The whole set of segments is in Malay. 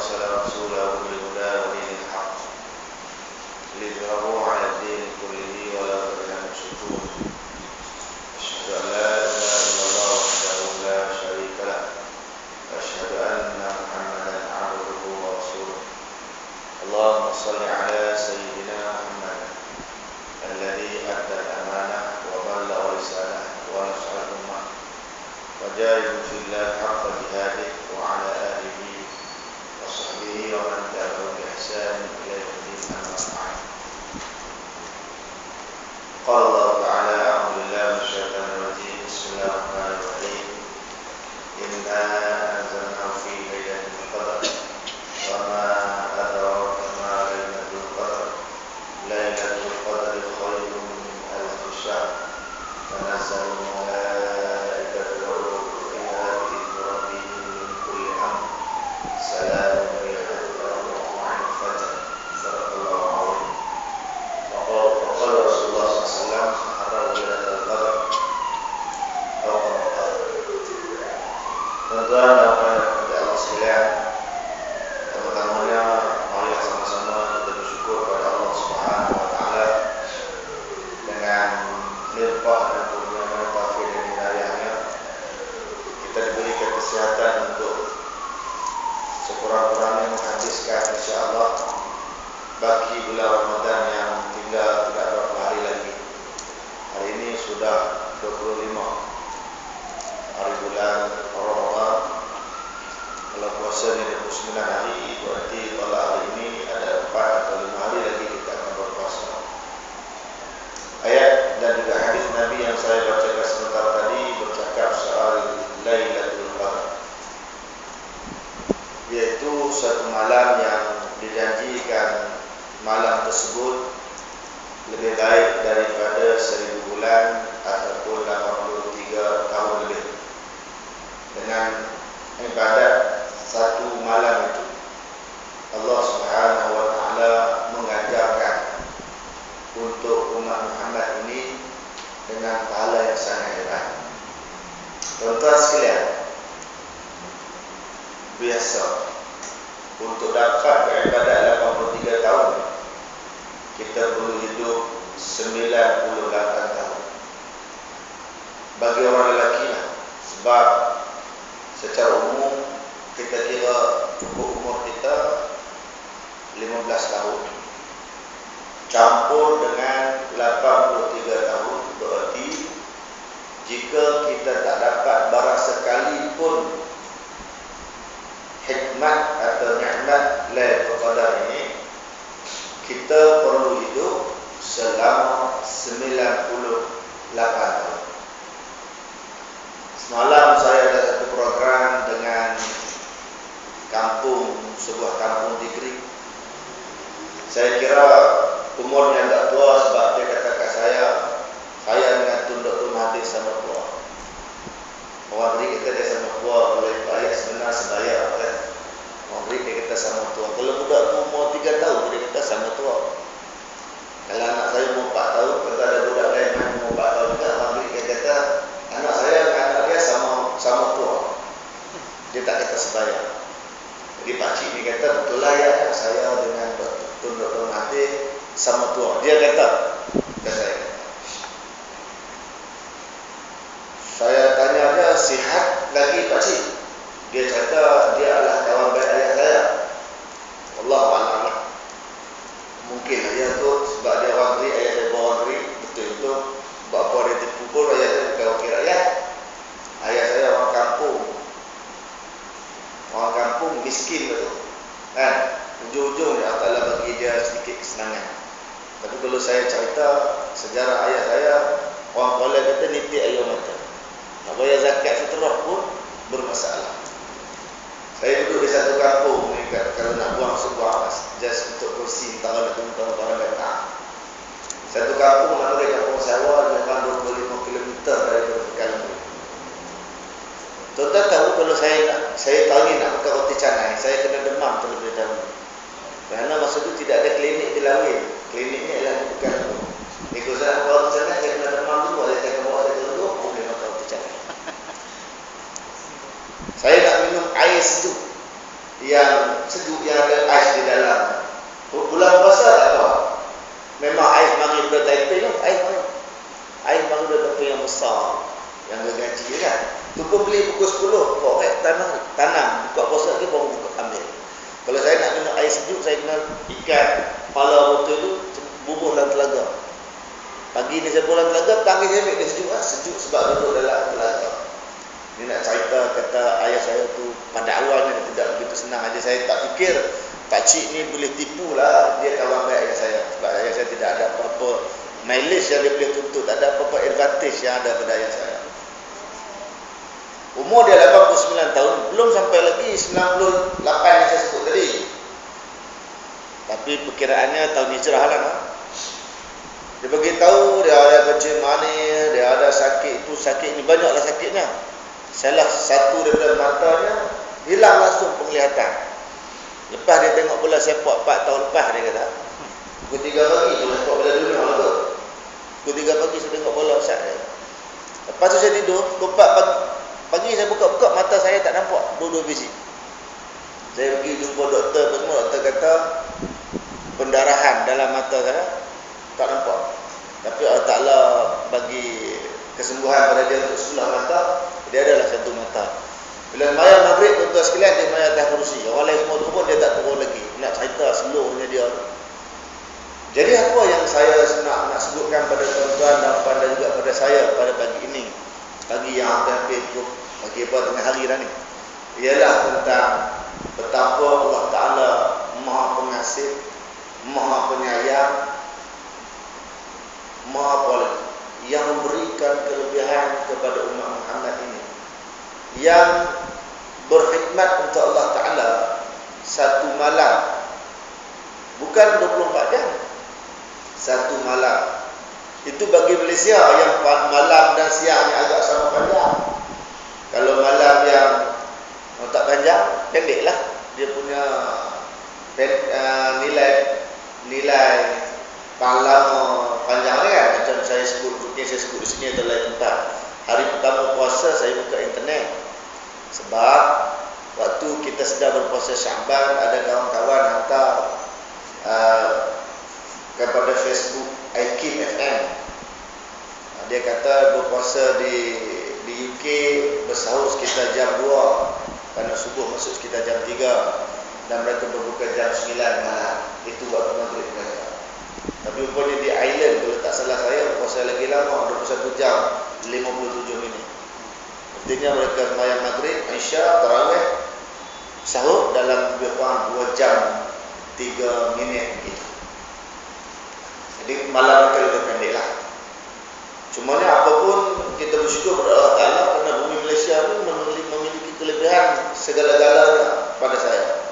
أرسل رسوله بالهدى ودين الحق ليظهره على الدين كله ولو كره المشركون. أشهد أن لا إله إلا الله وحده لا شريك له وأشهد أن محمدا عبده ورسوله. اللهم صل على سيدنا محمد الذي أدى الأمانة وبلغ رسالة ونصح الأمة وجاهد في الله حق جهاده وعلى آله وصحبه ومن تبعهم بإحسان إلى يوم الدين. أما بعد. قال الله تعالى: أعوذ بالله من الشيطان الرجيم. بسم الله الرحمن الرحيم. إنا أنزلناه في ليلة القدر وما أدراك ما ليلة القدر ليلة القدر خير من ألف شهر تنزل الملائكة والروح فيها بإذن ربهم من كل أمر سلام هي حتى مطلع الفجر. صدق الله العظيم. وقال رسول الله صلى الله عليه وسلم: تحروا ليلة القدر أو كما قال. Tuan-tuan dan puan-puan Allah sekalian, pertama-tamanya marilah sama-sama kita bersyukur kepada Allah Subhanahu wa taala dengan limpah dan kurnia taufik dan hidayahnya. Kita diberikan kesehatan untuk sekurang-kurangnya menghabiskan insya-Allah bagi bulan Ramadan yang tinggal tidak berapa hari lagi. Hari ini sudah 25 hari bulan Ramadan. Kalau puasanya 29 hari, berarti kalau hari ini ada 4 atau 5 hari lagi kita akan berpuasa. Ayat dan juga hadis Nabi yang saya bacakan sebentar tadi bercakap soal Lailatul Qadar, yaitu suatu malam yang dijanjikan malam tersebut lebih baik daripada 1000 bulan ataupun 83 tahun lebih. Dengan ibadat satu malam itu, Allah Subhanahu wa taala mengajarkan untuk umat Muhammad ini dengan pahala yang sangat hebat. Tuan-tuan sekalian, biasa untuk dapat beribadat 83 tahun kita perlu hidup 98 tahun. Bagi orang lelaki lah, sebab secara umum kita kira umur kita 15 tahun campur dengan 83 tahun, berarti jika kita tak dapat barang sekalipun hikmat atau nikmat Lailatul Qadar ini, kita perlu hidup selama 98 tahun. Semalam saya ada satu program dengan sebuah kampung di Krik. Saya kira umurnya agak tua sebab dia kata kat saya dengan Tun Mahathir sama tua. Orang Krik kata dia sama tua, oleh ayat sebenar sebaya kan. Orang Krik dia kata sama tua. Kalau budak tu umur 3 tahun dia kata sama tua. Kalau anak saya umur 4 tahun, kata ada budak lain yang umur 4 tahun juga, orang Krik dia kata anak saya dengan anak dia sama tua. Dia tak kata sebaya. Jadi pakcik ni kata betul lah ya, saya dengan Tun Dr. Mahathir sama tua. Dia kata saya. Saya tanya dia, sihat lagi pakcik? Dia kata dia adalah kawan baik ayah saya. Wallahu a'lam. Mungkin ayah tu sebab dia orang Krik, ayah dia orang Krik, betul-betul bapa dia terkubur, ayah dia bukan wakil rakyat. Ayah saya orang kampung. Orang kampung miskin betul. Kan? Ujung-ujung Allah Ta'ala bagi dia sedikit kesenangan. Tapi kalau saya cerita sejarah ayah saya, orang Kuala kata nitik air mata. Nak bayar zakat fitrah pun bermasalah. Saya duduk di satu kampung ni, kalau nak buang sebuah just untuk kursi tangan datang. Satu kampung nama dia Kampung Sawah, dengan 25 km daripada Pekanbaru. Tuan-tuan tahu kalau saya tahun ni nak buka roti canai, saya kena demam terlebih dahulu. Kerana masa itu tidak ada klinik di Lawin. Kliniknya ialah di Pekanbaru. Ikut saya buka roti canai, saya kena demam dulu. Saya akan bawa dia turun, boleh makan roti canai. Saya nak minum air sejuk. yang sejuk, yang ada ais di dalam. Bulan puasa tak tahu. Memang ais mari daripada Taipei tu, ais mari daripada yang besar, yang gergaji kan. Tu pun beli pukul 10, korek tanam, buka puasa lagi baru ambil. Kalau saya nak minum air sejuk, saya kena ikat kepala botol tu bubuh dalam telaga. Pagi ni saya pulang telaga, pagi saya ambil dia sejuk lah. Sejuk sebab duduk dalam telaga. Ni nak cerita kata ayah saya tu pada awalnya dia tidak begitu senang aja. Saya tak fikir pakcik ni boleh tipu lah, dia kawan baik ayah saya. Sebab ayah saya tidak ada apa-apa mileage yang dia boleh tuntut, tak ada apa-apa advantage yang ada pada ayah saya. Umur dia 89 tahun, belum sampai lagi 98 yang saya sebut tadi. Tapi perkiraannya tahun hijrah lah. Dia bagi tahu dia ada kencing manis, dia ada sakit tu, sakit ni banyaklah sakitnya. Salah satu daripada matanya hilang langsung penglihatan. Lepas dia tengok bola sepak 4 tahun lepas, dia kata pukul 3 pagi bola sepak bola dunia lah tu. Pukul 3 pagi saya tengok bola Ustaz dia. Lepas tu saya tidur, pukul 4 pagi saya buka-buka, mata saya tak nampak dua-dua biji. Saya pergi jumpa doktor, semua doktor kata pendarahan dalam mata saya tak nampak. Tapi Allah Ta'ala bagi kesembuhan pada dia untuk sebelah mata, dia adalah satu mata. Bila sembahyang maghrib, tuan-tuan sekalian, dia sembahyang atas kerusi. Orang lain semua turun, dia tak turun lagi. Nak cerita seluruhnya dia. Jadi apa yang saya nak sebutkan pada tuan-tuan dan juga pada saya pada pagi ini, pagi yang hampir cukup, pagi apa tengah hari dah ni, ialah tentang betapa Allah Ta'ala Maha Pengasih, Maha Penyayang, Maha Pelih, yang memberikan kelebihan kepada umat Muhammad ini, yang berkhidmat untuk Allah Ta'ala satu malam, bukan 24 jam, satu malam. Itu bagi Malaysia yang malam dan siangnya agak sama panjang. Kalau malam yang tak panjang, pendek lah. Dia punya nilai pahala panjang kan. Macam saya sebut, mungkin saya sebut di sini atau lain tempat. Hari pertama puasa saya buka internet. Sebab waktu kita sedang berpuasa Syaban, ada kawan-kawan hantar kepada Facebook IKIM FM. Dia kata berpuasa di UK bersahur sekitar jam 2, kerana subuh masuk sekitar jam 3, dan mereka berbuka jam 9 malam. Itu waktu maghrib mereka. Tapi rupanya di Ireland, kalau tak salah saya, berpuasa lagi lama, 21 jam 57 minit. Artinya mereka sembahyang maghrib, Isya, Tarawih, sahur dalam lebih kurang 2 jam 3 minit begitu. Jadi malam mereka lebih pendek lah. Cumanya apapun kita bersyukur kepada Allah Ta'ala, kerana bumi Malaysia pun memiliki kelebihan segala-galanya pada saya.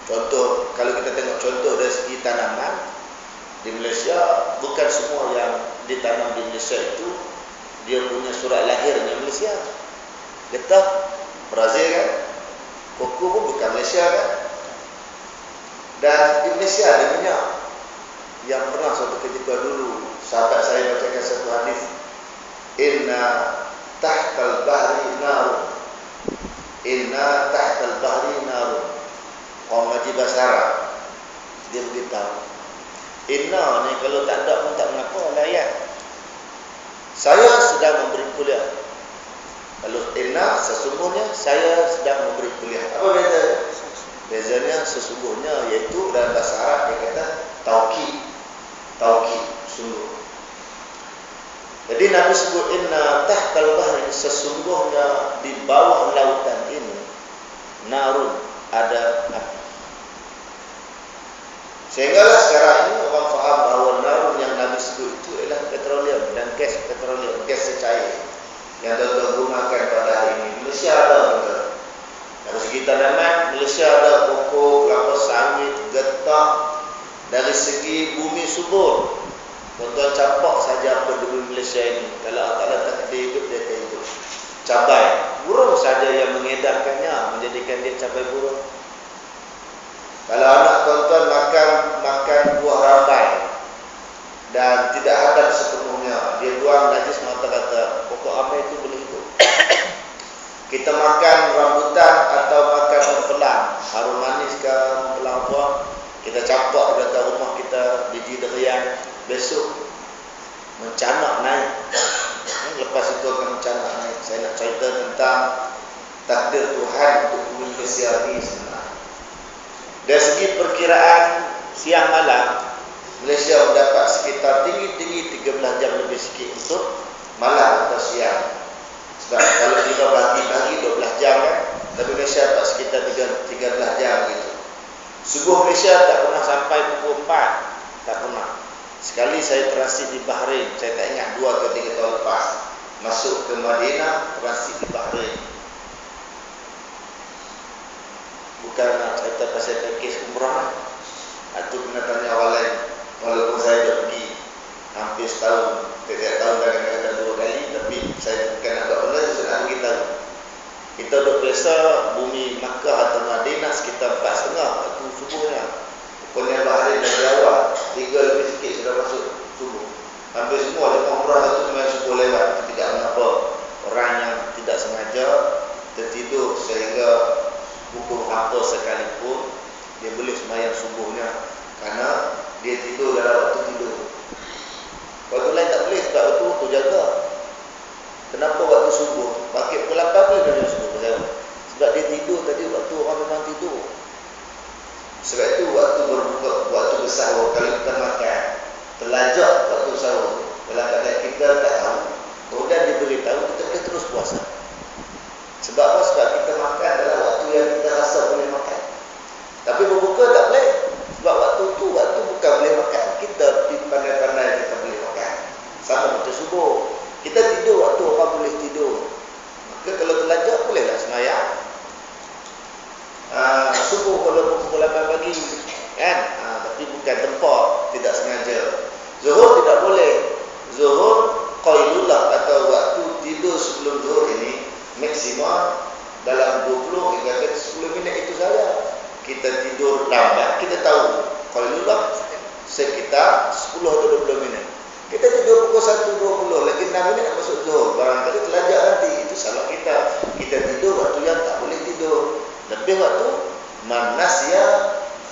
Contoh, kalau kita tengok contoh dari segi tanaman di Malaysia, bukan semua yang ditanam di Malaysia itu dia punya surat lahirnya Malaysia. Kita Brazil kan, koko pun bukan Malaysia kan. Dan di Malaysia ada minyak. Yang pernah suatu ketika dulu sahabat saya bacakan satu hadis, inna tahtal bahri narun, inna tahtal bahri narun. Orang Haji Bahasa Arab, dia beritahu, inna ni kalau tak ada pun tak mengapa, layak. Saya sedang memberi kuliah. Kalau inna, sesungguhnya saya sedang memberi kuliah. Apa beza? Bezanya sesungguhnya, iaitu dalam bahasa Arab dia kata taukid, sungguh. Jadi Nabi sebut inna tahtal bahri, sesungguhnya di bawah lautan ini, narun, ada api. Sehinggalah sekarang ini orang faham bahawa narun yang Nabi sebut itu adalah petroleum dan gas petroleum, gas secair yang tuan-tuan gunakan pada hari ini. Malaysia ada betul. Dari segi tanaman, Malaysia ada pokok, kelapa sawit, getah. Dari segi bumi subur, tuan-tuan campak saja apa di bumi Malaysia ini. Kalau Allah Ta'ala takdir hidup, dia akan hidup. Cabai, burung saja yang mengedarkannya, menjadikan dia cabai burung. Kalau anak tuan-tuan makan buah rambai dan tidak hadap sepenuhnya, dia buang najis, mata kata pokok apa itu boleh hidup. Kita makan rambutan atau makan orang mempelang harum manis ke mempelang apa, kita campak di belakang rumah kita, biji durian, besok mencanak naik. Lepas itu akan mencanak naik. Saya nak cerita tentang takdir Tuhan untuk bumi Malaysia ini sebenarnya. Dari segi perkiraan siang malam, Malaysia mendapat sekitar tinggi-tinggi 13 jam lebih sikit untuk malam atau siang. Sebab kalau kita bagi 12 jam kan, tapi Malaysia dapat sekitar 13 jam gitu. Subuh Malaysia tak pernah sampai pukul 4, tak pernah. Sekali saya transit di Bahrain, saya tak ingat 2 atau 3 tahun lepas, masuk ke Madinah, transit di Bahrain. Bukan nak cerita pasal pakej umrah, itu kena tanya orang lain. Walaupun saya dah pergi hampir setahun, setiap tahun kadang-kadang 2 kali, tapi saya bukan nak buat benda, saya nak beritahu. Kita duduk biasa bumi Makkah atau Madinah sekitar 4.30 waktu subuhnya. Pokoknya Bahrain dari awal 3 lebih sikit sudah masuk subuh. Hampir semua jemaah umrah itu memang subuh lewat. Tidak mengapa orang yang tidak sengaja tertidur sehingga pukul apa sekalipun dia boleh sembahyang subuhnya, karena dia tidur dalam waktu tidur. Waktu lain tak boleh, sebab waktu jaga. Kenapa waktu subuh? Pakai pukul 8 boleh dari subuh ke sahur. Sebab dia tidur tadi waktu orang memang tidur. Sebab itu waktu berbuka, waktu bersahur, kalau kita makan terlajak waktu sahur, dalam keadaan kita tak tahu, kemudian dia beritahu, kita boleh terus puasa. Sebab apa? Sebab kita makan dalam waktu yang kita rasa boleh makan. Tapi berbuka tak boleh. Sebab waktu tu waktu bukan boleh makan. Kita pandai-pandai kita boleh makan. Sama macam subuh. Kita tidur waktu orang boleh tidur. Maka kalau terlajak bolehlah sembahyang subuh kalau pukul 8 pagi kan. Tapi bukan tempat, tidak sengaja. Zuhur tidak boleh. Zuhur qailullah atau waktu tidur sebelum zuhur ini maksimum dalam 20 hingga 10 minit itu saja. Kita tidur lambat, kita tahu qailullah sekitar 10 atau 20 minit. Kita tidur pukul 1.20, lagi 6 minit nak masuk zuhur. Barangkali terlajak nanti, itu salah kita. Kita tidur waktu yang tak boleh tidur. Lebih waktu man nasya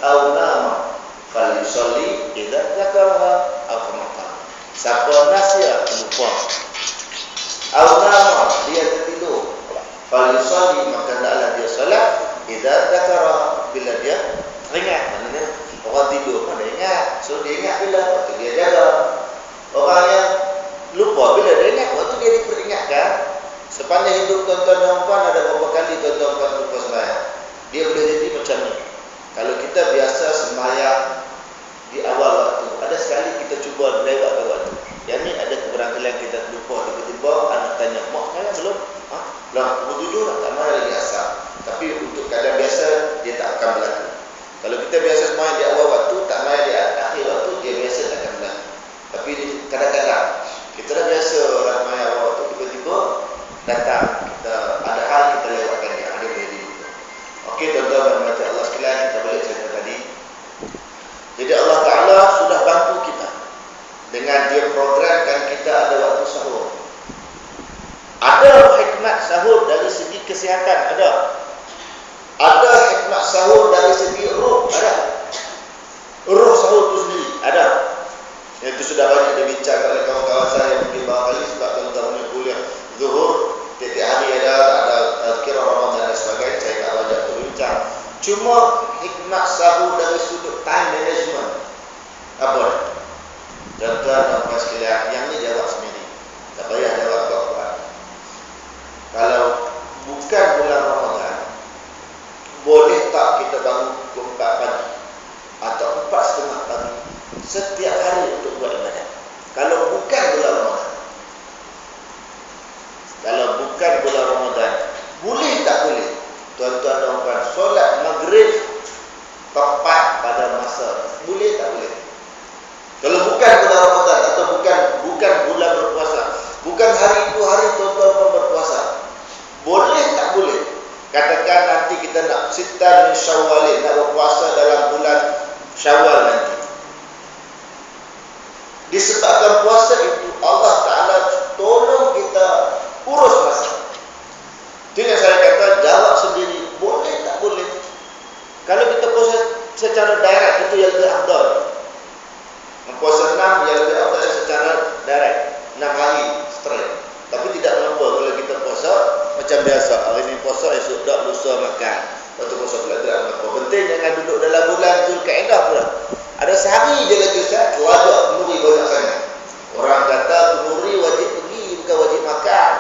aw nama falyusalli idza dzakara aw kama qala. Siapa nasya lupa aw nama dia tertidur, falyusalli maka hendaklah dia solat idza dzakara bila dia ingat. Maknanya orang tidur mana ingat, so dia ingat bila waktu dia jaga. Orang yang lupa bila dia ingat waktu dia diperingatkan. Sepanjang hidup tuan-tuan dan puan ada berapa kali tuan-tuan dan puan lupa sembahyang? Dia boleh jadi macam ni. Kalau kita biasa sembahyang di awal waktu, ada sekali kita cuba lewat waktu. Yang ni ada keberangkalan kita lupa, tiba-tiba anak tanya, "Mak, saya belum?" Belum, pukul 7 dah, tak mahu lagi asar. Tapi untuk keadaan biasa dia tak akan berlaku. Kalau kita biasa sembahyang di awal waktu, tak mahu di akhir waktu, dia biasa tak akan berlaku. Tapi kadang-kadang kita dah biasa orang sembahyang awal waktu, tiba-tiba datang kita ada hal kita lewatkan dia, ada boleh dilupa. Okey tuan-tuan dan baca Allah sekalian, kita balik cerita tadi. Jadi Allah Ta'ala sudah bantu kita dengan dia programkan kita ada waktu sahur. Ada hikmat sahur dari segi kesihatan, ada. Ada hikmat sahur dari segi ruh, ada. Ruh sahur itu sendiri, ada. Itu sudah banyak dibincang oleh kawan-kawan saya mungkin barangkali sebab tuan-tuan kuliah zuhur tiap hari ada tazkirah Ramadan dan sebagainya, saya tak banyak berbincang. Cuma hikmat sahur dari sudut time management apa? Tuan-tuan dan puan sekalian, yang ni jawab sendiri, tak payah jawab kuat-kuat. Kalau bukan bulan Ramadan, boleh tak kita bangun pukul 4 pagi atau 4.30 pagi setiap hari untuk buat ibadat? Kalau bukan bulan Ramadan, kalau bukan bulan Ramadan, boleh tak boleh tuan-tuan dan puan solat maghrib tepat pada masa? Boleh tak boleh? Kalau bukan bulan Ramadan atau bukan bulan berpuasa, bukan hari itu hari tuan-tuan puan berpuasa, boleh tak boleh? Katakan nanti kita nak sitar min Syawal, nak berpuasa dalam bulan Syawal nanti. Disebabkan puasa itu Allah Ta'ala tolong kita urus masa. Itu yang saya kata, jawab sendiri, boleh tak boleh macam biasa. Hari ni puasa, esok tak, lusa makan. Lepas tu puasa pula tak apa. Penting jangan duduk dalam bulan Zulkaidah pula. Ada sehari je lagi Ustaz, wajib kenduri banyak sangat. Orang kata kenduri wajib pergi, bukan wajib makan.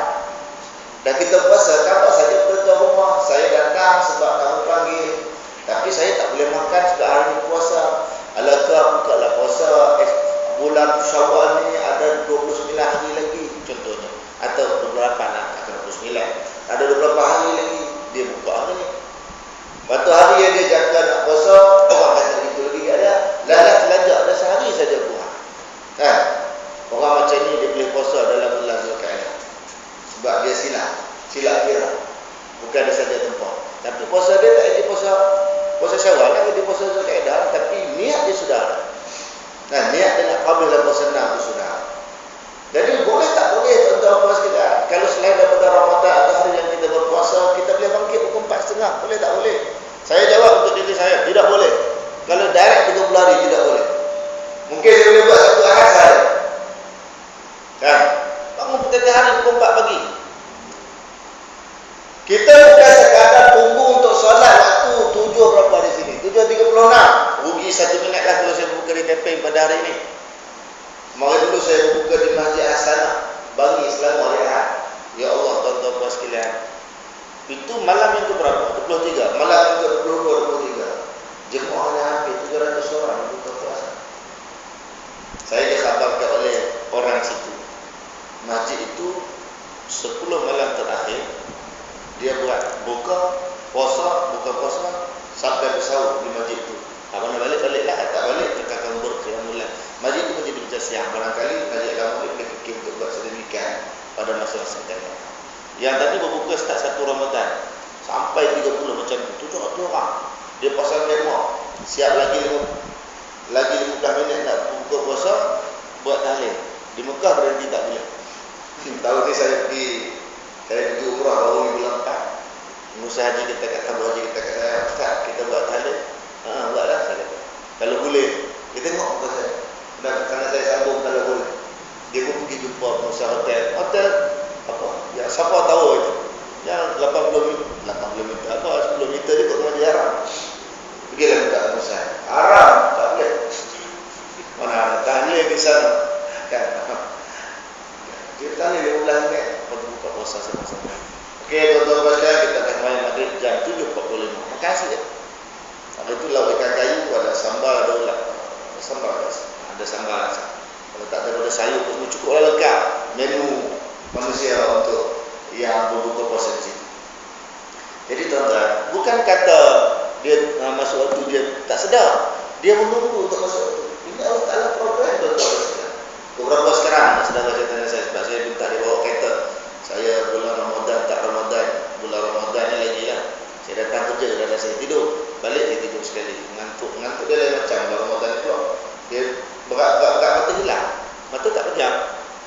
Dan kita puasa, kabar saja pergi rumah. Saya datang sebab kamu panggil. Tapi saya tak boleh makan sebab hari ni puasa. Alakah buka lah puasa. Bulan Syawal ni ada 29 hari lagi contohnya. Atau 28 lah, akan 29. Ada 24 hari lagi. Dia buka hari ni. Waktu hari yang dia jaga nak puasa, orang kata itu lagi ada. Lalat lajak dah sehari saja kurang. Kan? Orang macam ni dia boleh puasa dalam bulan Zulkaidah. Sebab dia silap kira. Bukan dia saja tempat. Tapi puasa dia tak ada puasa Syawal lah, dia puasa Zulkaidah, tapi niat dia sudah ada. Nah, niat dia nak qabul dalam puasa 6 tu sudah. Jadi boleh tak boleh tuan-tuan puasa kita? Kalau selain daripada Ramadan atau hari yang kita berpuasa, kita boleh bangkit pukul 4.30, boleh tak boleh? Saya jawab untuk diri saya, tidak boleh. Kalau direct 30 hari tidak boleh. Mungkin saya boleh buat satu ahad sahaja. Kan? Bangun pukul hari pukul 4 pagi. Kita bukan sekadar tunggu untuk solat waktu 7 berapa di sini? 7.36. Rugi 1 minit lah kalau saya buka di Taiping pada hari ini. Mari dulu saya buka di Masjid Hasanah Bangi selama hari Ahad. Ya Allah, tuan-tuan puan sekalian. Itu malam yang keberapa? 23. Malam yang ke-22, 23. Jemaahnya hampir 700 orang buka puasa. Saya dikhabarkan oleh orang situ. Masjid itu 10 malam terakhir dia buat buka puasa sampai bersahur di masjid itu. Abang nak balik lah, tak balik kita akan berqiyamul. Masjid itu menjadi macam siang. Barangkali masjid lama dia boleh fikir untuk buat sedemikian pada masa-masa yang datang. Yang tadi berbuka start 1 Ramadan sampai 30 macam 700 orang. Dia pasal memang siap lagi 15 minit nak buka puasa, buat tahlil. Di Mekah berhenti tak boleh. Tahun ni saya pergi umrah baru ni bulan 4. Musa haji kita kata, haji kita kata, Ustaz, kita buat tahlil. Buatlah saya kata. Kalau boleh, dia tengok muka saya. Dan kerana saya sambung kalau boleh. Dia pun pergi jumpa pengusaha hotel apa? Ya, siapa tahu itu. Yang 80 meter apa 10 meter dia kot Masjid Haram. Pergilah minta pengusaha. Haram, tak boleh. Mana ada tahlil di sana. Kan? Dia tanya 15 minit untuk buka puasa sama-sama. Okey, tuan-tuan sekalian, kita akan main maghrib jam 7.45. Makasih ya. Ada itu lauk ikan kayu, ada sambal, ada ulat. Ada sambal. Kalau tak ada sayur pun cukuplah lengkap menu manusia untuk yang berbuka puasa di sini. Jadi tuan-tuan, bukan kata dia masuk waktu dia tak sedar. Dia menunggu untuk masuk waktu. Ini Allah Ta'ala program tuan-tuan. Beberapa sekarang saudara saya tanya saya, sebab saya minta dia bawa kereta. Saya bulan Ramadan bulan Ramadan ni lagi lah. Saya datang kerja dan saya tidur. Balik saya tidur sekali. Ngantuk dia lain macam bulan Ramadan ni keluar. Dia berat mata hilang. Mata tak pejam,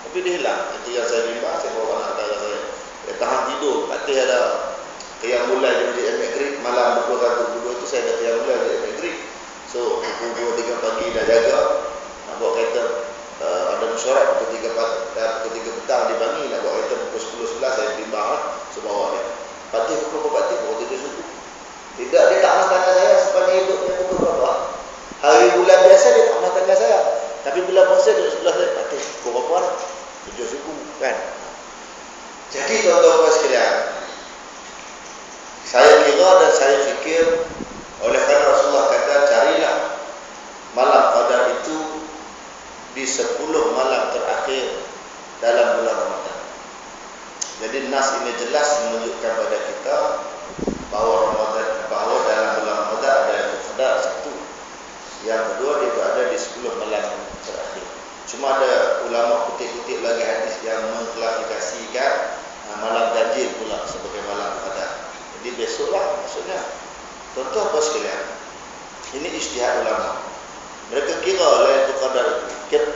tapi dia hilang. Itu yang saya bimbang, saya bawa anak saudara saya. Dia tahan tidur. Patih ada yang mulai di Maghrib malam 22 itu saya ada yang mulai di Maghrib. So pukul 2-3 pagi dah jaga nak bawa kereta. Ada mesyuarat pukul 3 petang di Bangi nak bawa kereta pukul 10-11 saya bimbang lah sebawa dia. Patih pukul tidur suku. Tidak, dia tak pernah tanya saya sepanjang hidupnya pukul berapa. Hari bulan biasa dia tak pernah tanya saya. Tapi bulan puasa duduk sebelah saya, patih pukul berapa lah. 7 suku kan. Jadi tuan-tuan sekalian, saya kira dan saya fikir oleh kerana Rasulullah kata carilah malam qadar itu di 10 malam terakhir dalam bulan Ramadan. Jadi nas ini jelas menunjukkan pada kita bahawa dalam bulan Ramadan ada yang qadar satu. Yang kedua dia berada di 10 malam terakhir. Cuma ada ulama kutip-kutip lagi hadis yang mengklasifikasikan malam ganjil pula sebagai malam qadar. Jadi besoklah maksudnya. Tuan-tuan apa sekalian, ini ijtihad ulama. Mereka kira Lailatul Qadar itu.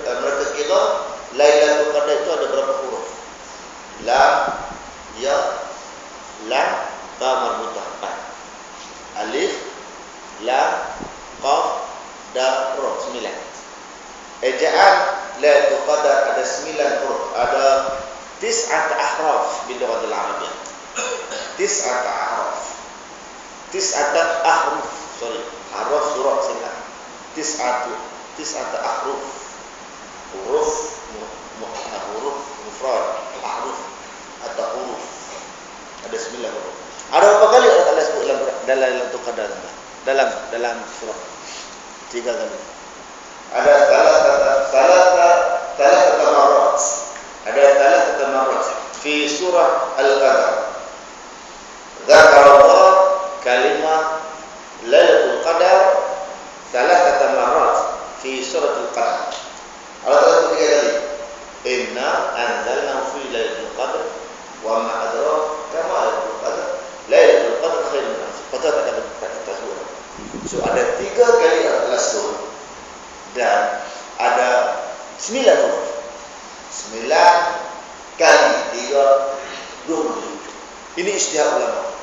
Mereka kira Lailatul Qadar itu ada berapa huruf? Lam, ya, lam, ta marbutah 4. Alif, lam, qaf, da, ra 9. Ejaan Lailatul Qadar ada 9 huruf. Ada 9 ahraf bil lughatil arabiyyah. tis'ata ahruf. Tis'ata ahruf. Haruf surah silah. Tis'ata ahruf. Huruf mufrad, ahruf atau huruf. Ada 9 huruf. Ada berapa kali Allah Taala sebut dalam Lailatul Qadar? Dalam surah 3 kali. Ada thalathata marrat. Ada thalathata marrat fi surah Al-Qadar. Dzakarallah kalimah Lailatul Qadar thalathata marrat fi surah Al-Qadar. Allah Taala sebut 3 kali. Inna anzalnahu fi Lailatul Qadar wa ma adraka ma Lailatul Qadar. Lailatul Qadar khairun min alf shahr. Tak ada kata surah. So ada 3 kali Allah Taala sebut dan ada 9 huruf. 9 kali 3 27. Ini ijtihad ulama.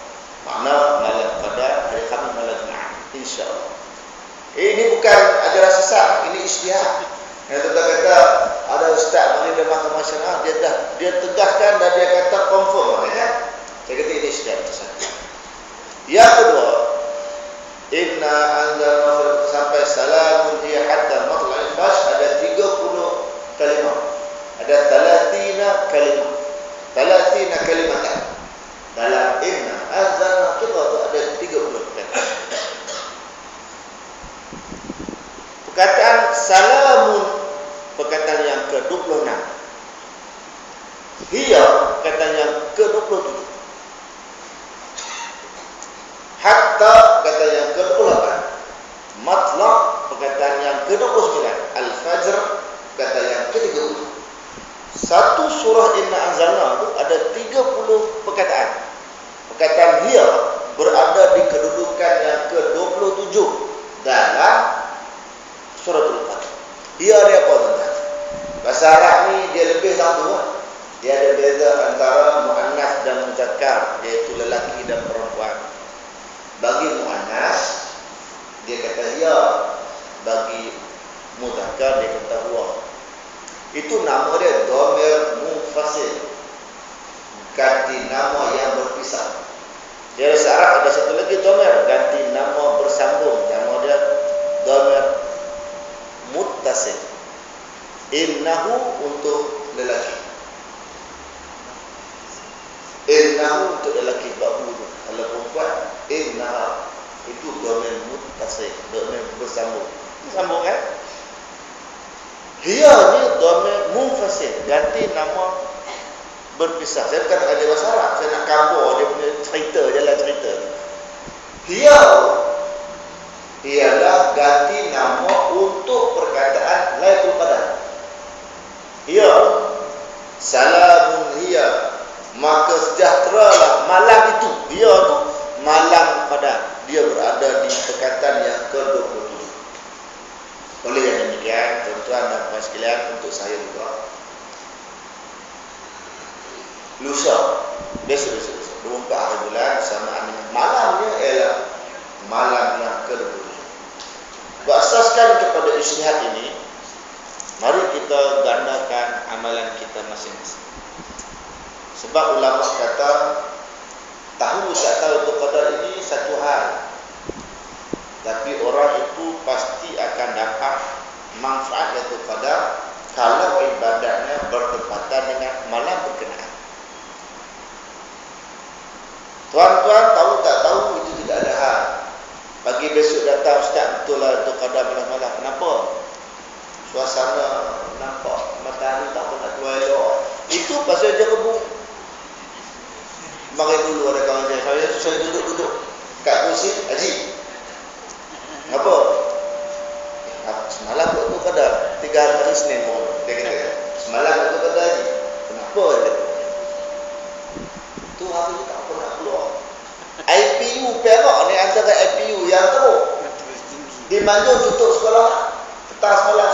Makna malam pada hari Khamis malam Jumaat insyaallah. Ini bukan ajaran sesat, ini ijtihad. Yang kata ada ustaz mari dia mahkamah syariah, dia tegaskan dan dia kata confirm maknanya. Saya kata ini ijtihad sesat. Yang kedua, inna anzalna sampai salamun hiya hatta matla'il fajr ada 30 kalimah. Ada 30 kalimah. 30 kalimatan. Dalam inna anzalna kita ada 30 kalimah. Perkataan salamun perkataan yang ke-26. Hiya perkataan yang ke-27. Hatta kata yang ke-28. Matlaq perkataan yang ke-29. Al-Fajr kata yang ke-30. Satu surah Inna Anzalna itu ada 30 perkataan. Perkataan hiya berada di kedudukan yang ke-27 dalam surah Al-Qadar. Hiya dia apa tuan-tuan? Bahasa Arab ni dia lebih tahu kan? Dia ada beza antara muannas dan muzakkar, iaitu lelaki dan perempuan. Bagi muannas dia kata hiya, bagi muzakkar dia kata huwa. Itu nama dia dhamir munfasil, ganti nama yang berpisah. Di bahasa Arab ada satu lagi dhamir ganti nama bersambung, nama dia dhamir muttasil. Innahu untuk lelaki, innahu untuk lelaki babu. Kalau perempuan inna itu dhamir muttasil, dhamir bersambung. Sambung kan? Hiya ni dhamir munfasil, ganti nama berpisah. Saya bukan ada bahasa Arab, saya nak cover dia punya cerita, jalan cerita. Hiya ialah ganti nama untuk perkataan Lailatul Qadar. Hiya salamun hiya, maka sejahteralah malam itu. Hiya tu malam Qadar, dia berada di perkataan yang ke-27. Oleh yang demikian, tuan-tuan dan puan sekalian, untuk saya juga lusa, besok 24 hari bulan bersamaan dengan malamnya ialah malam yang ke-27. Berasaskan kepada ijtihad ini, mari kita gandakan amalan kita masing-masing. Sebab ulama kata tahu tak tahu itu qadar ini satu hal, tapi orang itu pasti akan dapat manfaat Lailatul Qadar kalau ibadahnya bertepatan dengan malam berkenaan. Tuan-tuan tahu tak tahu itu tidak ada hal. Pagi besok datang, ustaz betul lah Lailatul Qadar malam-malam. Kenapa? Suasana nampak matahari tak pernah keluar elok. Itu pasal dia rebung. Kemarin dulu ada kawan saya duduk kat kursi haji. Apa? Semalam Lailatul Qadar 3 hari Isnin pun dia kata. Semalam Lailatul Qadar haji. Kenapa dia? Tu hari ni tak pernah keluar. IPU Perak ni antara IPU yang teruk. Di Manjung tutup sekolah petang semalam.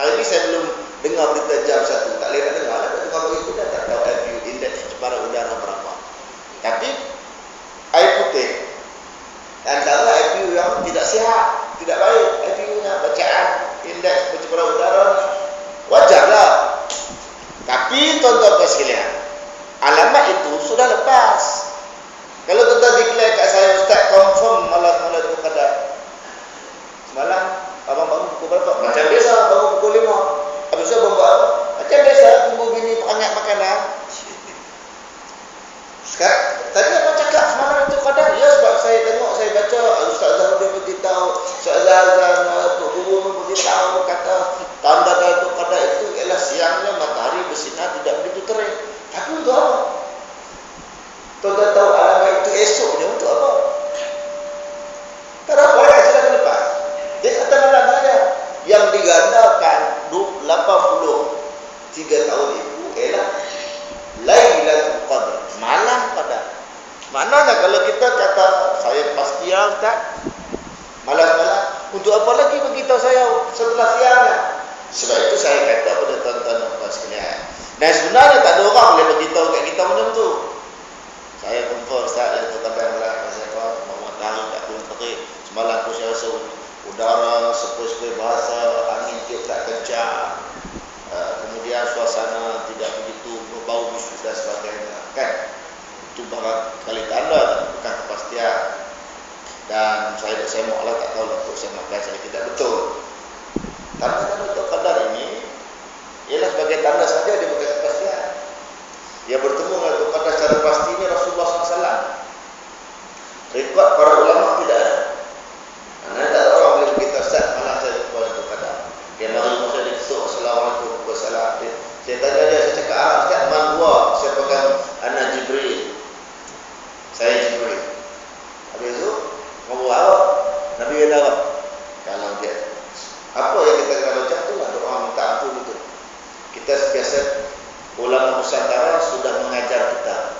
Hari ni saya belum dengar berita jam 1. Tak boleh nak dengar lah. Tengah pagi tu dah tak tahu IPU, indeks pencemaran udara berapa. Tapi air putih antara IPU yang tidak sihat, tidak baik. IPU-nya bacaan indeks pencemaran udara wajarlah. Tapi tuan-tuan sekalian, alamat itu sudah lepas. kat saya, Ustaz, confirm malam tu Qadar. Semalam abang bangun pukul berapa? Macam biasa bangun pukul 5. Habis tu abang buat apa? Macam biasa tunggu bini perangat makanan. Sekarang tadi abang cakap semalam itu Qadar. Ya, sebab saya tengok, saya baca Ustaz Zahra beritahu, Ustaz Zahra Tok Guru beritahu kata tanda-tanda itu Qadar itu ialah siangnya matahari bersinar tidak begitu terik. Tapi untuk apa? Tuan-tuan tahu alamat itu esoknya untuk apa? Kenapa orang sudah lepas? Dia kata malam saja. Yang digandakan 83 tahun itu ialah Lailatul Qadar, malam Qadar. Maknanya kalau kita kata saya pasti Ustaz, malam-malam untuk apa lagi beritahu saya setelah siangnya? Sebab itu saya kata pada tuan-tuan dan puan sekalian. Nah, sebenarnya tak ada orang boleh beritahu kat kita macam tu. Saya confirm Ustaz yang terkadang lah saya kata matahari tak turun terik. Semalam aku saya rasa udara sepoi-sepoi bahasa, angin tiup tak kencang. Kemudian suasana tidak begitu berbau busuk dan sebagainya. Kan? Itu barangkali tanda bukan kepastian. Dan saya Allah tak tahu untuk saya makan saya tidak betul. Tanda-tanda untuk Qadar ini ialah sebagai tanda saja, dia bukan kepastian. Dia bertemu dengan Tok Qadar secara pasti ini Rasulullah SAW. Rekod para ulama tidak ada. Karena tak ada orang boleh beritahu Ustaz malam saya berjumpa dengan Tok Qadar. Dia mari saya diketuk Assalamualaikum warahmatullahi wabarakatuh. Saya tanya dia, saya cakap Arab Ustaz, man huwa? Saya pegang Ana Jibril. Saya Jibril. Habis itu ngomong apa? Nabi kata apa? Kalau dia apa yang kita kalau jatuhlah doa minta ampun itu. Kita biasa ulama Nusantara sudah mengajar kita.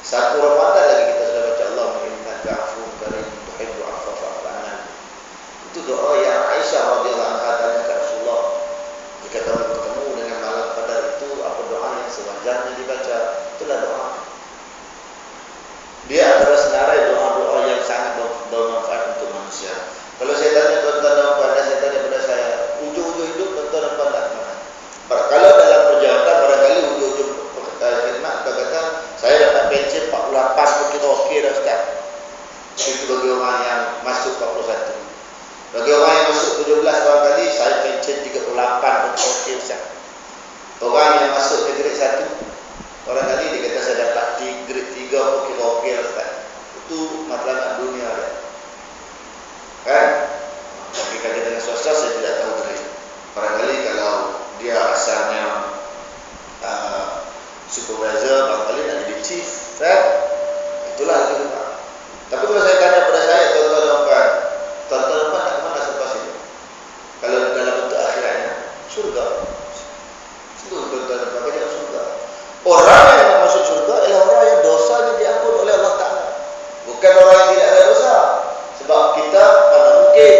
Satu Ramadan lagi kita sudah baca Allahumma innaka afuwwun karim tuhibbul afwa fa'fu anna. Itu doa yang Aisyah radhiyallahu anha tanya ke Rasulullah. Jika kamu bertemu dengan malam Qadar itu apa doa yang sewajarnya dibaca? Itulah doa. Dia adalah senarai doa-doa yang sangat bermanfaat untuk manusia. Kalau saya tanya tuan-tuan dan puan, saya tanya pada saya, ujung-ujung hidup tuan-tuan dan puan tak kemana? Kalau dalam perjalanan barangkali ujung-ujung khidmat kita kata saya dapat pencen 48 kilo okey dah Ustaz. Itu bagi orang yang masuk 41. Bagi orang yang masuk 17 barangkali saya pencen 38 okey Ustaz. Orang yang masuk ke grade 1 barangkali dia kata saya dapat di grade 3 kilo okey dah Ustaz. Itu matlamat dunia dia. Kan? Tapi kalau dengan swasta saya tidak tahu grade. Barangkali kalau dia asalnya supervisor, barangkali nak jadi chief, kan? Itulah itu. Tapi kalau saya tanya pada saya, tuan-tuan tak kemana selepas itu? Kalau dalam bentuk akhiratnya, surga. Tuan-tuan bagaimana surga? Orang yang nak masuk surga ialah orang yang dosanya diampun oleh Allah Ta'ala. Bukan orang yang tidak ada dosa. Sebab kita mana mungkin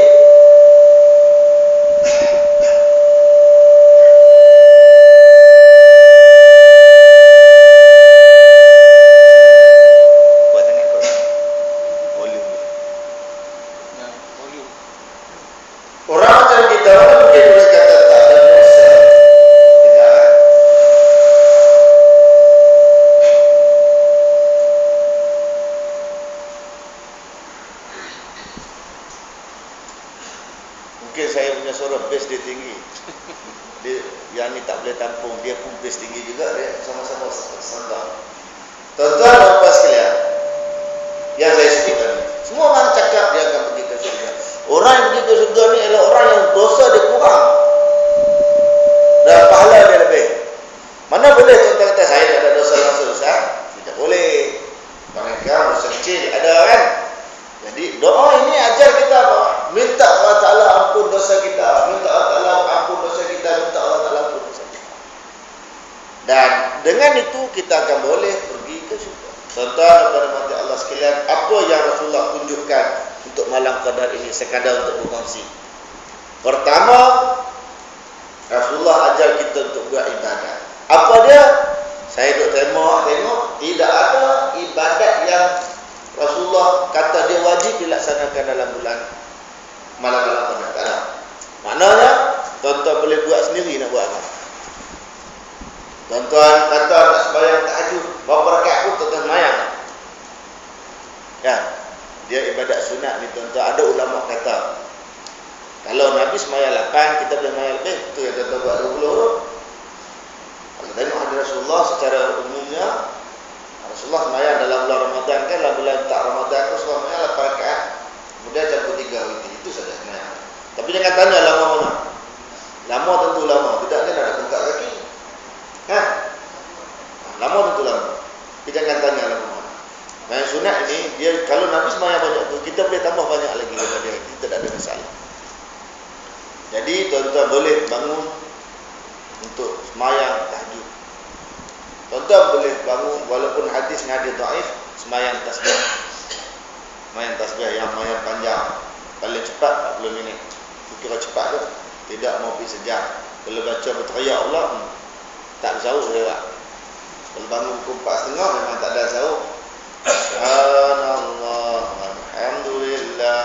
ya dia ibadat sunat ni tuan-tuan. Ada ulama kata kalau Nabi semaya 8, kita boleh semaya lebih. Itu yang tuan-tuan buat 20. Kalau tengok hadis Rasulullah secara umumnya, Rasulullah semaya dalam bulan Ramadan kan, dalam bulan tak Ramadan Rasulullah semaya 8 rakaat. Kemudian campur 3 witir. Itu saja semaya. Tapi jangan tanya lama mana. Lama tentu lama. Tidak kan ada bengkak kaki. Lama tentu lama. Tapi jangan tanya lama mana. Semaya sunat ini, dia kalau Nabi semaya banyak tu, kita boleh tambah banyak lagi daripada itu. Tidak ada masalah. Jadi tuan-tuan boleh bangun untuk sembahyang tahajud. Tuan-tuan boleh bangun walaupun hadis ni ada dhaif, sembahyang tasbih. Sembahyang tasbih yang sembahyang panjang, paling cepat 40 minit. Kira cepat tu, tidak mau pergi sejam. Kalau baca berteriak Allah, tak bersahur lewat. Kalau bangun pukul 4.30 memang tak ada sahur. Subhanallah walhamdulillah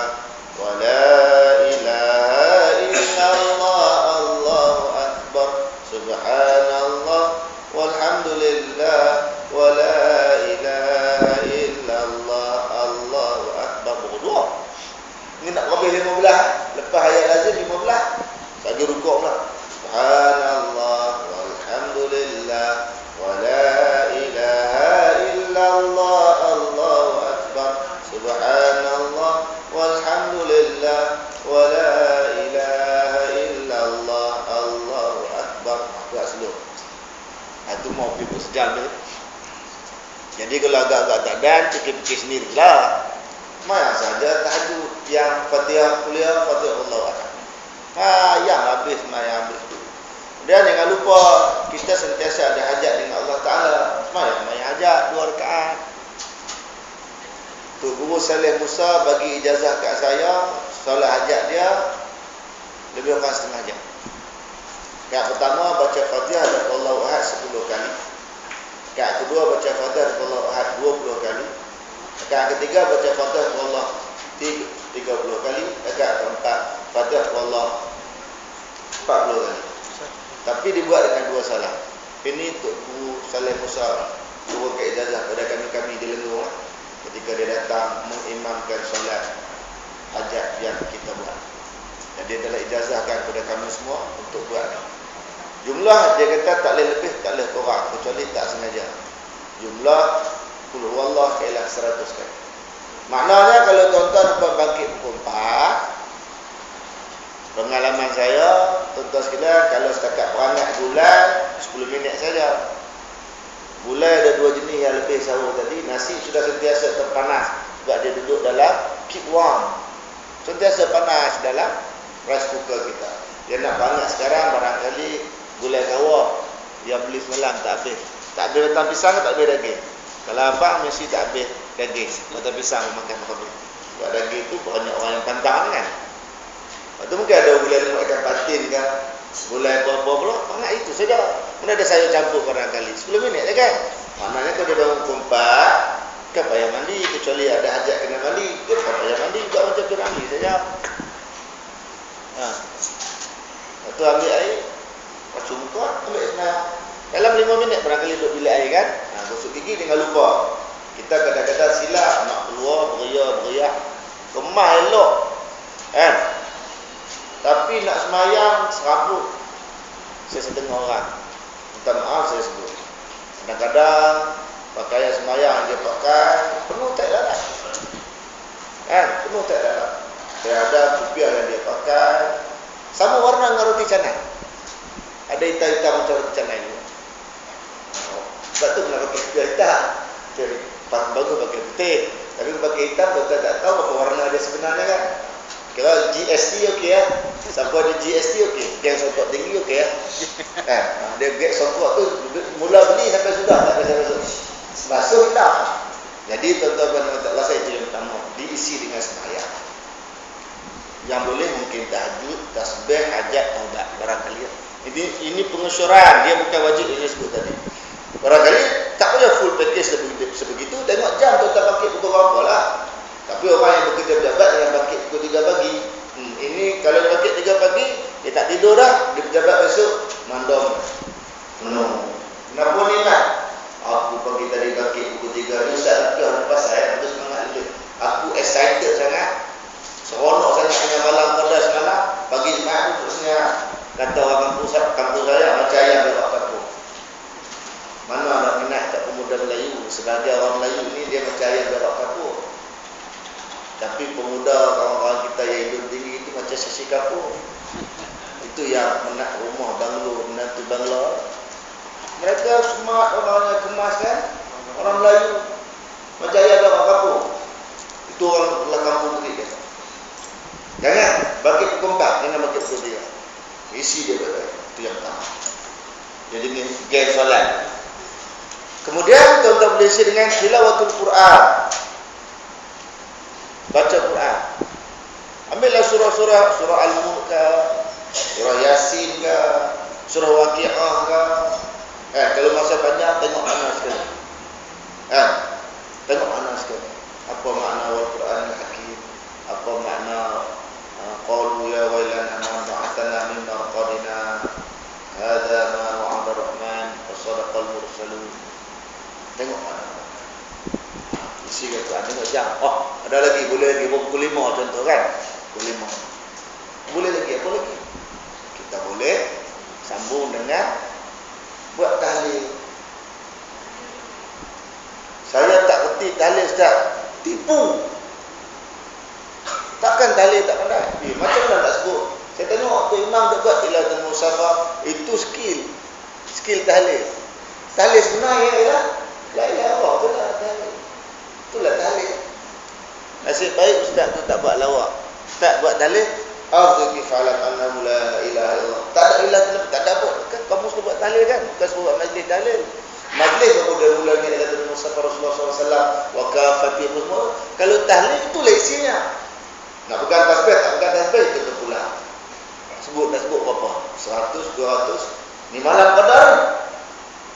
wa la ilaha illallah Allahu akbar. Subhanallah walhamdulillah wa la ilaha illallah Allahu akbar. Berdua. Ini nak habis 15. Lepas ayat lazim 15. Bagi rukuk pula. Subhanallah walhamdulillah wa la ilaha illallah Allahu akbar. Subhanallah walhamdulillah wa la ilaha illallah Allahu akbar. Buat slow. Itu mau pergi sejam dia. Jadi kalau agak-agak tak dan, fikir-fikir sendirilah. Mana saja tahajud yang Fatihah kuliah, Fatihah Allah Ahad. Yang habis, yang habis. Dan jangan lupa kita sentiasa ada hajat dengan Allah Ta'ala. Semayang hajat 2 rakaat. Tu Guru Saleh Musa bagi ijazah kat saya, solat hajat dia lebih kurang setengah jam. Rakaat pertama baca Fatihah dan Allah Ahad 10 kali. Rakaat kedua baca Fatihah dan Allah Ahad 20 kali. Rakaat ketiga baca Fatihah dan Allah 30 kali. Rakaat keempat Fatihah dan Allah 40 kali. Tapi dibuat dengan 2 salah. Ini untuk Guru Saleh Musa turun ke ijazah pada kami di Lenggong ketika dia datang mengimamkan solat hajat yang kita buat. Dan dia telah ijazahkan kepada kami semua untuk buat. Jumlah dia kata tak boleh lebih, tak boleh kurang kecuali tak sengaja. Jumlah qul huwallahu ialah 100 kali. Maknanya kalau tuan-tuan dapat bangkit pukul 4, pengalaman saya, tuan-tuan sekalian, kalau setakat perangai bulan 10 minit saja. Bulan ada 2 jenis yang lebih sahur tadi. Nasi sudah sentiasa terpanas sebab dia duduk dalam keep warm. Sentiasa panas dalam rice cooker kita. Dia nak panas sekarang, barangkali gulai kawah dia beli semalam tak habis. Tak habis batang pisang, tak habis daging. Kalau abang mesti tak habis daging. Batang pisang makan habis. Sebab daging tu banyak orang yang pantang kan. Lepas tu mungkin ada gulai lemak ikan patin kan, gulai apa-apa pula, banyak itu saja. Mana ada sayur campur barangkali 10 minit je kan. Maknanya kalau dia bangun pukul 4, kan payah mandi, kecuali ada hajat kena mandi, dia tak payah mandi, buat macam piramid saja. Lepas tu ambil air, pacu muka, ambil sebenarnya. Dalam 5 minit barangkali duduk bilik air kan. Gosok gigi jangan lupa. Kita kadang-kadang silap nak keluar beria-beria, kemah elok kan. Tapi nak semayang serabut. Saya setengah orang, minta maaf saya sebut. Kadang-kadang pakaian semayang dia pakai penuh tak dalam kan, penuh tak dalam. Saya ada kopiah yang dia pakai sama warna dengan roti canai. Ada hitam-hitam macam roti canai juga. Sebab tu nak pakai kopiah hitam. Jadi bagus pakai putih. Tapi pakai hitam kita tak tahu apa warna dia sebenarnya kan. Kalau GST okey ya. Siapa ada GST okey. Geng sokok tinggi okey ya. Dia geng sokok tu mula beli sampai sudah tak ada sampai basuh dah. Jadi tuan-tuan dan puan-puan saya itu yang pertama, diisi dengan sembahyang. Yang boleh mungkin tahajud, tasbih, hajat, taubat barangkali. Ini pengesyuran, dia bukan wajib yang disebut tadi. Barangkali tak boleh full package sebegitu. Tengok jam tuan-tuan bangkit pukul berapa lah. Tapi orang yang bekerja pejabat yang bangkit pukul 3 pagi, ini kalau bangkit 3 pagi, dia tak tidur dah, dia pejabat besok mandom menung. Kenapa ni nak? Aku pagi tadi bangkit pukul 3, ni Ustaz Akil lepas saya terus semangat lebih. Aku excited Kata orang kampung saya, macam ayam belok kampung. Mana ada minat tak pemuda Melayu? Sebagai orang Melayu ni dia macam ayam belok kampung. Tapi pemuda kawan-kawan kita yang hidup tinggi itu macam sisi kampung. Itu yang menak rumah banglo, menantu bangla. Mereka smart, orangnya kemas kan? Orang Melayu macam ayam belok kampung. Itu orang kampung ni dia. Jangan bagi kompak, jangan bagi betul dia. Isi dia betul. Itu yang pertama. Jadi ni geng solat. Kemudian tuan-tuan boleh isi dengan tilawatul Quran. Baca Quran. Ambillah surah-surah, surah Al-Mulk ke, surah Yasin ke, surah Waqiah ke. Kalau masa banyak tengok mana sekali. Tengok mana sekali. Apa makna Al-Quran Al-Hakim? Apa makna qalu ya wailana ma ba'athana min marqadina hadza ma wa'ada ar-rahman wa sadaqa al-mursalun. Tengok mana. Isi kata tengok jam. Ada lagi, boleh lagi pukul 5 contoh kan? Pukul 5. Boleh lagi, apa lagi? Kita boleh sambung dengan buat tahlil. Saya tak kerti tahlil Ustaz. Tipu. Takkan tahlil tak pandai. Macam mana nak sebut? Saya tengok waktu imam tak buat tilawatul musafah, itu skill tahlil. Tahlil sebenarnya ialah la ilaha illallah, itulah tahlil. Itulah tahlil. Nasib baik ustaz tu tak buat lawak. Ustaz buat tahlil, afdhu kifalat annahu la ilaha illallah. Tak ada ilah, tak ada apa. Kan kamu suruh buat tahlil kan? Bukan suruh buat majlis tahlil. Majlis baru dia mulanya tilawatul musafah Rasulullah SAW wa kafati semua. Kalau tahlil itulah isinya. Nak pegang tasbih, tak pegang tasbih, itu terpulang. Sebut, dah sebut berapa? 100, 200. Ni malam qadar.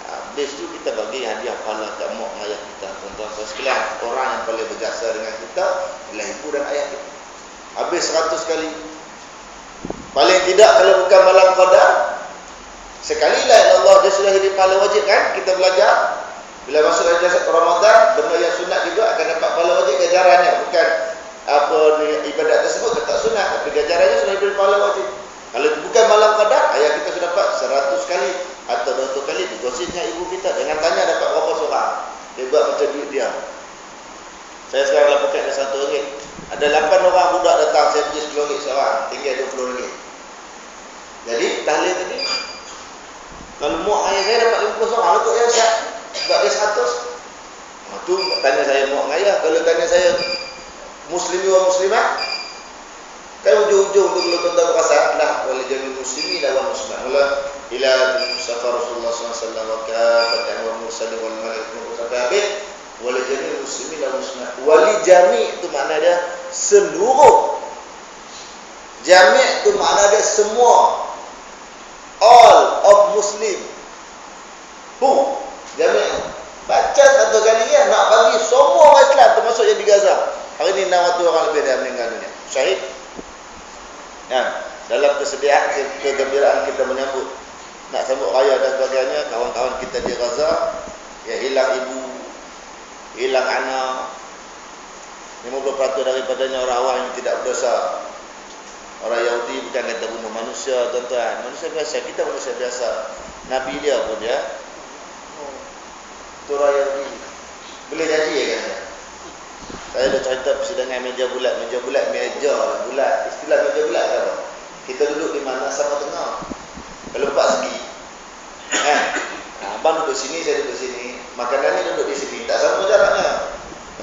Habis tu kita bagi hadiah pahala kat mak ayah kita. Tuan-tuan sekalian, orang yang paling berjasa dengan kita adalah ibu dan ayah kita. Habis 100 kali. Paling tidak kalau bukan malam qadar, sekali la ilaha illallah dia sudah jadi pahala wajib kan? Kita belajar. Bila masuk Ramadan, benda yang sunat juga akan dapat pahala wajib ganjarannya. Bukan apa ibadat tersebut tak sunat, tapi ganjarannya sudah diberi pahala wajib. Kalau bukan malam qadar, ayah kita sudah dapat 100 kali atau 200 kali digosipnya ibu kita. Jangan tanya dapat berapa seorang. Dia buat macam duit dia. Saya sekarang dapat paket ada RM1. Ada 8 orang budak datang, saya bagi RM10 seorang, tinggal RM20. Jadi tahlil tadi, kalau mak ayah saya dapat 50 seorang, untuk saya siap sebab dia 100. Itu tanya saya mak ayah. Kalau tanya saya muslimin wa muslimat, kan ujung-ujung tu kalau tuan-tuan berkasar lah wal jamil muslimin wa muslimat mula ila mustafa Rasulullah SAW wa kafatan wa mursalin wal malaikatu sampai habis wal jamil muslimin wa muslimat. Wali jami' itu makna dia seluruh. Jami' itu makna dia semua. All of Muslim. Jami'. Baca satu kali ya, nak bagi semua orang Islam termasuk yang di Gaza. Hari ini 600 orang lebih dah meninggal dunia. Syahid. Ya, dalam kesediaan, kegembiraan kita menyambut nak sambut raya dan sebagainya, kawan-kawan kita di Gaza yang hilang ibu, hilang anak, 50% daripadanya orang awam yang tidak berdosa. Orang Yahudi bukan kata bunuh manusia, tuan-tuan. Manusia biasa, kita manusia biasa. Nabi dia pun dia. Itu orang Yahudi. Boleh jadi ya kan? Saya ada cerita persidangan meja bulat. Meja bulat. Istilah meja bulat apa? Kita duduk di mana sama tengah. Kalau 4 segi. Abang duduk sini, saya duduk sini. Makanannya duduk di sini. Tak sama jaraknya.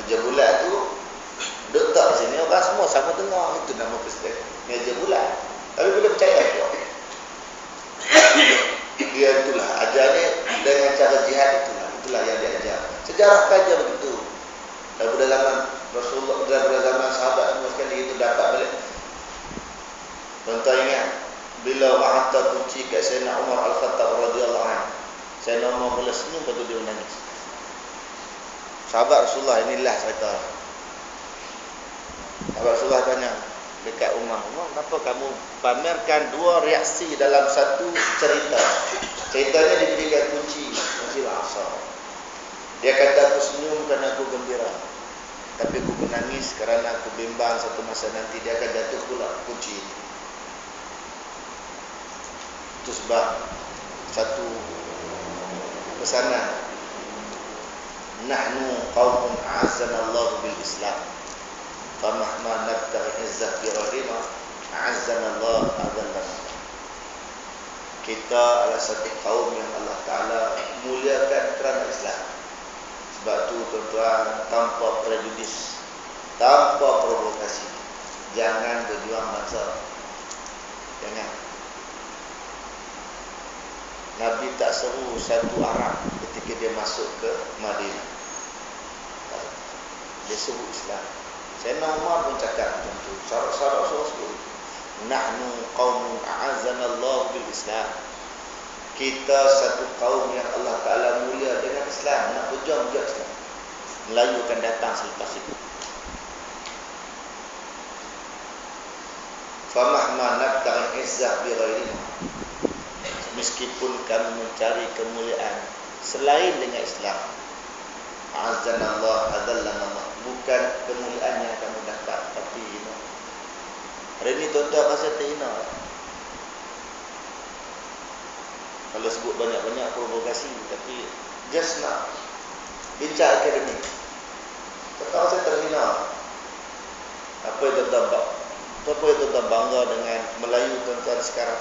Meja bulat tu duduk tak di sini. Orang semua sama tengah. Itu nama persidangan. Meja bulat. Tapi boleh percaya tu. Dia itulah. Ajarnya dengan cara jihad itulah. Itulah yang dia ajar. Sejarah kaja begitu. Daripada zaman Rasulullah, daripada zaman sahabat semua sekali itu dapat balik. Tuan-tuan ingat bila hantar kunci kat Sayyidina Umar Al-Khattab radhiyallahu anhu. Sayyidina Umar mula senyum, lepas tu dia menangis. Sahabat Rasulullah, inilah cerita. Sahabat Rasulullah tanya dekat Umar, kenapa kamu pamerkan 2 reaksi dalam satu cerita? Ceritanya diberikan kunci asal. Dia kata aku senyum kerana aku gembira, tapi aku menangis kerana aku bimbang satu masa nanti dia akan jatuh pula kunci ini. Itu sebab satu pesanan, nahnu qaumun a'azzana Allah bil Islam, famahma nabtaghi izzah bi ghairina a'azzana Allah adzallana. Kita adalah satu kaum yang Allah Ta'ala muliakan kerana Islam. Sebab tu tuan-tuan, tanpa prejudis, tanpa provokasi, jangan berjuang bangsa. Jangan. Nabi tak seru satu Arab ketika dia masuk ke Madinah. Dia seru Islam. Sayyidina Umar pun cakap macam tu. Syarat-syarat sebut, nahnu qaumun a'azzana Allah bil Islam. Kita satu kaum yang Allah Ta'ala mulia dengan Islam. Nak berjuang juga Islam. Melayu akan datang selepas itu. Famahma nabtaghi izzah bi ghairina. Meskipun kami mencari kemuliaan selain dengan Islam, a'azzana Allah adzallana. Bukan kemuliaan yang kamu dapat, tapi hina. Hari ini tuan-tuan rasa terhina. Kalau sebut banyak-banyak provokasi, tapi just nak bincang akademik. Tuan-tuan rasa terhina. Apa yang tuan-tuan bangga dengan Melayu tuan-tuan sekarang?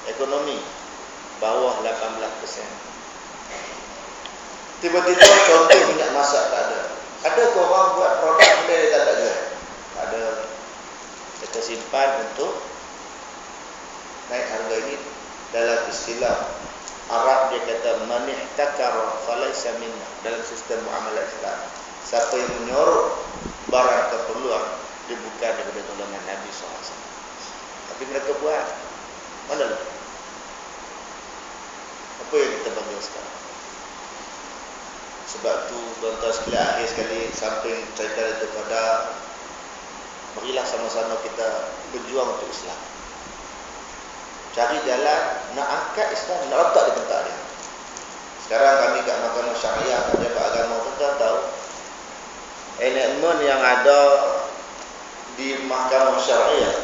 Ekonomi bawah 18%. Tiba-tiba contoh minyak masak tak ada. Ada orang buat produk benda dia tak ada. Ada. Kita simpan untuk naik harga ini. Dalam istilah Arab dia kata man ihtakara falaysa minna. Dalam sistem muamalah Islam, siapa yang menyorok barang keperluan, dia bukan daripada golongan Nabi SAW. Tapi mereka buat. Mana lagi? Apa yang kita bangga sekarang? Sebab tu tuan-tuan sekalian, akhir sekali samping cerita itu pada, marilah sama-sama kita berjuang untuk Islam. Cari jalan nak angkat Islam, nak letak di tempat dia. Sekarang kami kat Mahkamah Syariah, kat Jabat Agama, tuan-tuan tahu enactment yang ada di Mahkamah Syariah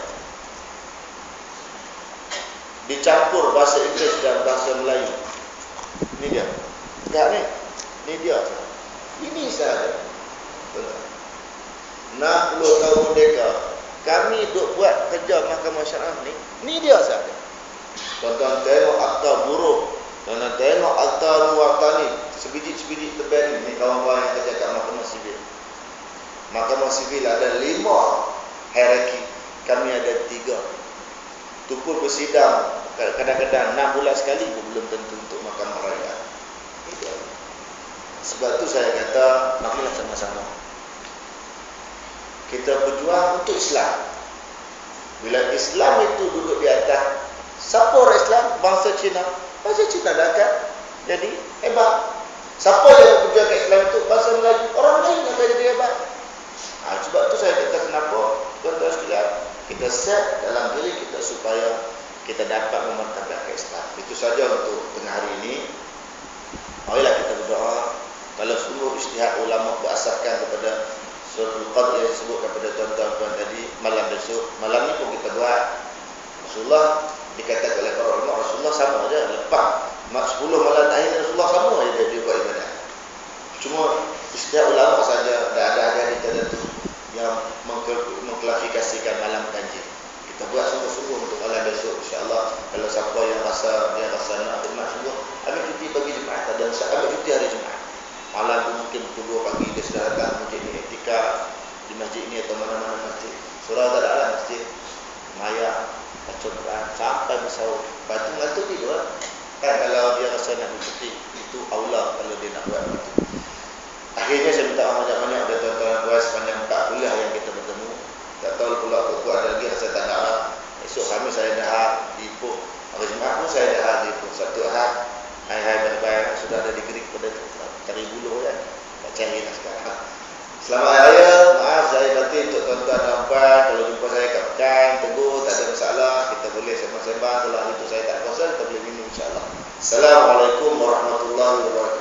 dicampur bahasa Inggeris dan bahasa Melayu. Ini dia. Enggak ni. Ini dia. Ini sahaja. 60 tahun merdeka, kami duk buat kerja Mahkamah Syariah ni. Ini dia sahaja. Tuan-tuan tengok akta buruh, tuan-tuan tengok akta muwatani, sebiji-sebiji tebal ni kawan-kawan yang kerja kat Mahkamah Sivil. Mahkamah Sivil ada 5 hierarki, kami ada 3. Itu pun bersidang kadang-kadang 6 bulan sekali pun belum tentu untuk Mahkamah Raya. Sebab tu saya kata, marilah sama-sama kita berjuang untuk Islam. Bila Islam itu duduk di atas, siapa orang Islam? Bangsa Cina. Bangsa Cina dah akan jadi hebat. Siapa yang bekerja ke Islam itu? Bangsa Melayu. Orang Melayu akan jadi hebat. Sebab tu saya kata kenapa tuan-tuan sekalian, kita set dalam diri kita supaya kita dapat memartabatkan Islam. Itu saja untuk tengah hari ini. Marilah kita berdoa. Kalau seluruh ijtihad ulama berasaskan kepada suratul Qadr yang disebut kepada tuan-tuan tadi, malam besok, malam ni pun kita buat. Rasulullah dikatakan oleh para ulama, Rasulullah sama aja lepas 10 malam terakhir Rasulullah sama aja dia buat ibadah. Cuma ijtihad ulama saja, dah ada hadis tertentu yang mengklasifikasikan malam ganjil. Kita buat sungguh-sungguh untuk malam besok, insya-Allah. Kalau siapa yang rasa nak khidmat sungguh, ambil cuti bagi Jumaat, dan ambil cuti hari Jumaat. Malam tu mungkin pukul 2 pagi dia sudah datang masjid ni, iktikaf di masjid ini atau mana-mana masjid. Surau tak ada lah masjid. Maya, baca Quran sampai bersahur. Lepas tu ngantuk tidur. Kan kalau dia rasa nak bercuti, itu aula kalau dia nak buat itu. Akhirnya saya minta banyak-banyak dari tuan-tuan puas sepanjang 4 kuliah yang kita bertemu. Tak tahu pula pukul ada lagi, saya tak nak lah. Esok kami saya dah di Ipoh. Hari Jumaat pun saya dah di Ipoh. Satu Ahad, hai-hai baik-baik, sudah ada degree kepada cari bulu kan. Tak cari lah sekarang. Selamat Hari Raya. Maaf saya batin untuk tuan-tuan dan puan. Kalau jumpa saya kat Pekan, tegur, tak ada masalah. Kita boleh sembang-sembang. Kalau hari itu saya tak kuasa, kita boleh minum insya-Allah. Assalamualaikum warahmatullahi wabarakatuh.